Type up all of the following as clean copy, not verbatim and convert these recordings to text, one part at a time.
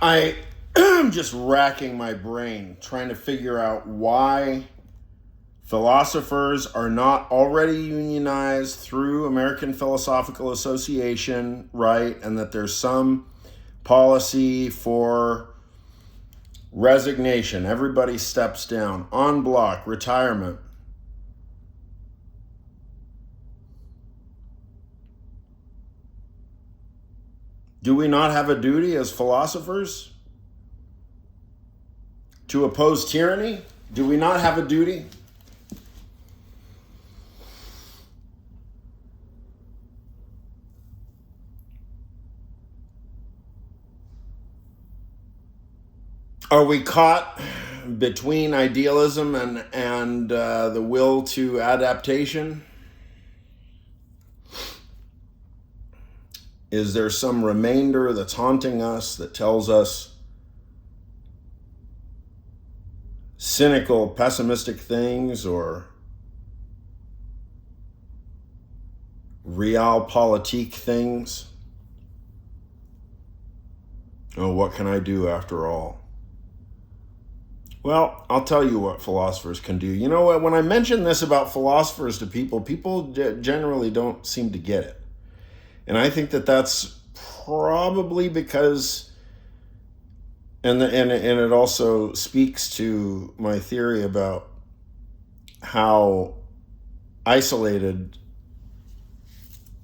I am just racking my brain trying to figure out why philosophers are not already unionized through American Philosophical Association, right? And that there's some policy for resignation. Everybody steps down, en bloc, retirement. Do we not have a duty as philosophers to oppose tyranny? Do we not have a duty? Are we caught between idealism and the will to adaptation? Is there some remainder that's haunting us that tells us cynical, pessimistic things, or realpolitik things? Oh, what can I do after all? Well, I'll tell you what philosophers can do. You know what? When I mention this about philosophers to people, generally don't seem to get it. And I think that that's probably because, and it also speaks to my theory about how isolated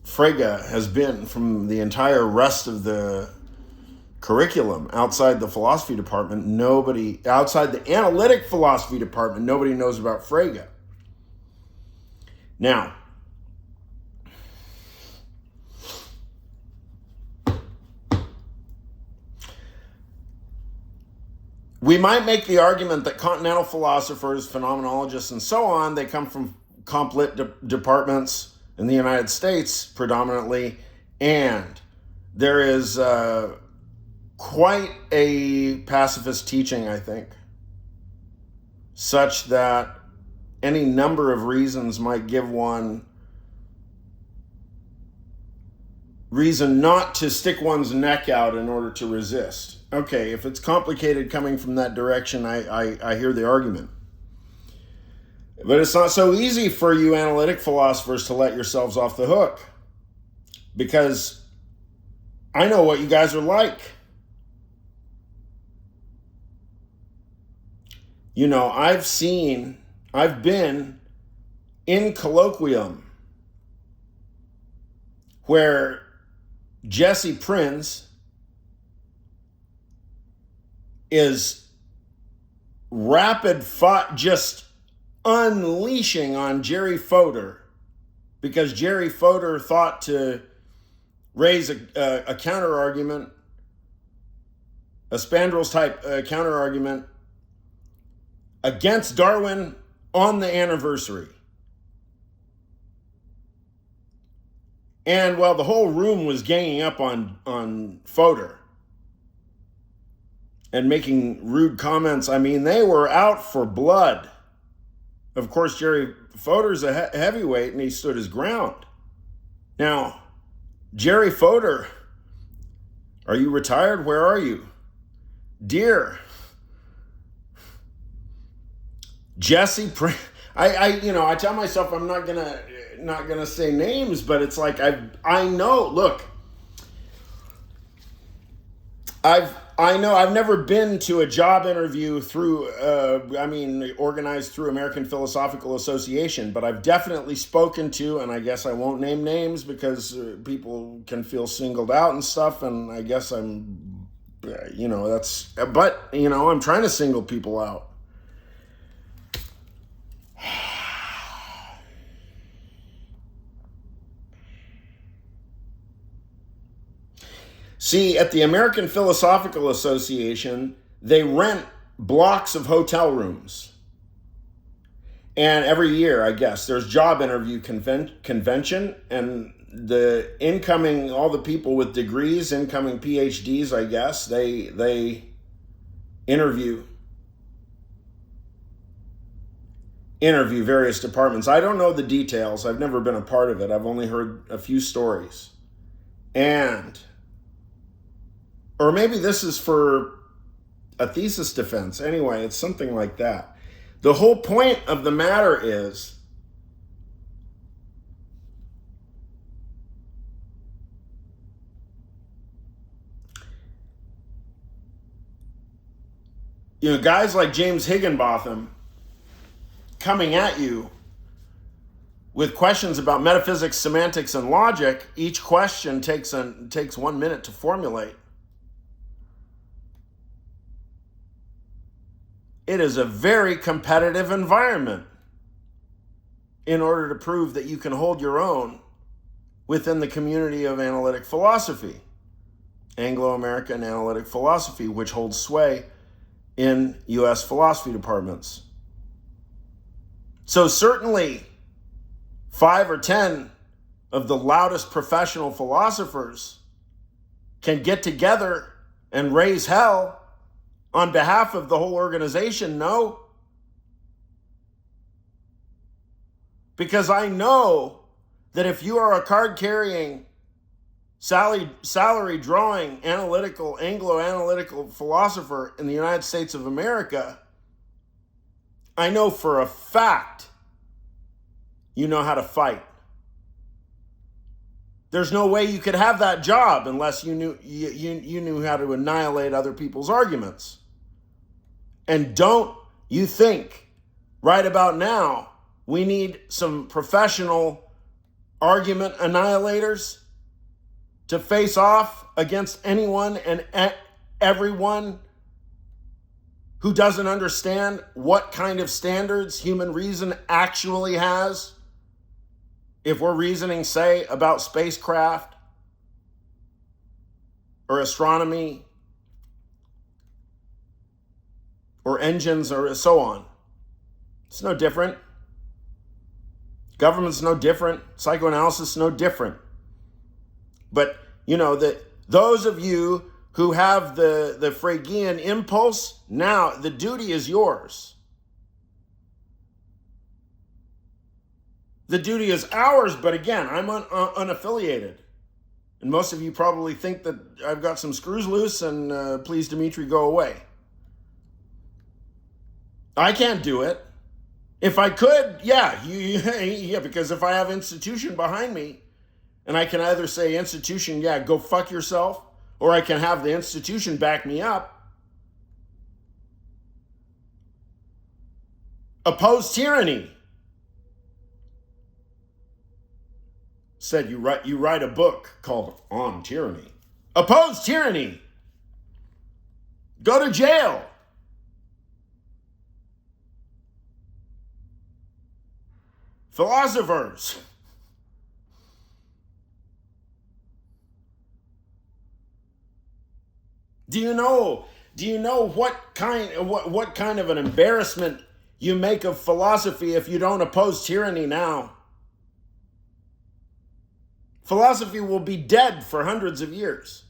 Frege has been from the entire rest of the curriculum. Outside the philosophy department, outside the analytic philosophy department, nobody knows about Frege. Now, we might make the argument that continental philosophers, phenomenologists, and so on, they come from comp-lit departments in the United States predominantly, and there is quite a pacifist teaching, I think, such that any number of reasons might give one reason not to stick one's neck out in order to resist. Okay, if it's complicated coming from that direction, I hear the argument. But it's not so easy for you analytic philosophers to let yourselves off the hook, because I know what you guys are like. You know, I've been in colloquium where Jesse Prinz is just unleashing on Jerry Fodor, because Jerry Fodor thought to raise a counter argument, a Spandrels type counter argument against Darwin on the anniversary. And the whole room was ganging up on Fodor and making rude comments. I mean, they were out for blood. Of course, Jerry Fodor's a heavyweight, and he stood his ground. Now, Jerry Fodor, are you retired? Where are you? Dear Jesse Prinz, I tell myself I'm not gonna say names, but it's like I know. Look, I've never been to a job interview through, organized through American Philosophical Association, but I've definitely spoken to, and I guess I won't name names because people can feel singled out and stuff, and I guess I'm trying to single people out. See, at the American Philosophical Association, they rent blocks of hotel rooms. And every year, I guess, there's job interview convention, and all the people with degrees, incoming PhDs, I guess, they interview various departments. I don't know the details. I've never been a part of it. I've only heard a few stories. And Or maybe this is for a thesis defense. Anyway, it's something like that. The whole point of the matter is guys like James Higginbotham coming at you with questions about metaphysics, semantics, and logic. Each question takes 1 minute to formulate. It is a very competitive environment in order to prove that you can hold your own within the community of analytic philosophy, Anglo-American analytic philosophy, which holds sway in U.S. philosophy departments. So certainly 5 or 10 of the loudest professional philosophers can get together and raise hell on behalf of the whole organization. No. Because I know that if you are a card-carrying, salary drawing, analytical, Anglo-analytical philosopher in the United States of America, I know for a fact you know how to fight. There's no way you could have that job unless you knew how to annihilate other people's arguments. And don't you think right about now we need some professional argument annihilators to face off against anyone and everyone who doesn't understand what kind of standards human reason actually has? If we're reasoning, say, about spacecraft or astronomy or engines or so on, it's no different. Government's no different. Psychoanalysis no different. But, those of you who have the Fregean impulse, now the duty is yours. The duty is ours, but again, I'm unaffiliated. And most of you probably think that I've got some screws loose and please, Dimitri, go away. I can't do it. If I could, yeah, because if I have institution behind me, and I can either say, institution, yeah, go fuck yourself, or I can have the institution back me up. Oppose tyranny. Said you write a book called On Tyranny. Oppose tyranny. Go to jail. Philosophers. Do you know what kind of an embarrassment you make of philosophy if you don't oppose tyranny now? Philosophy will be dead for hundreds of years.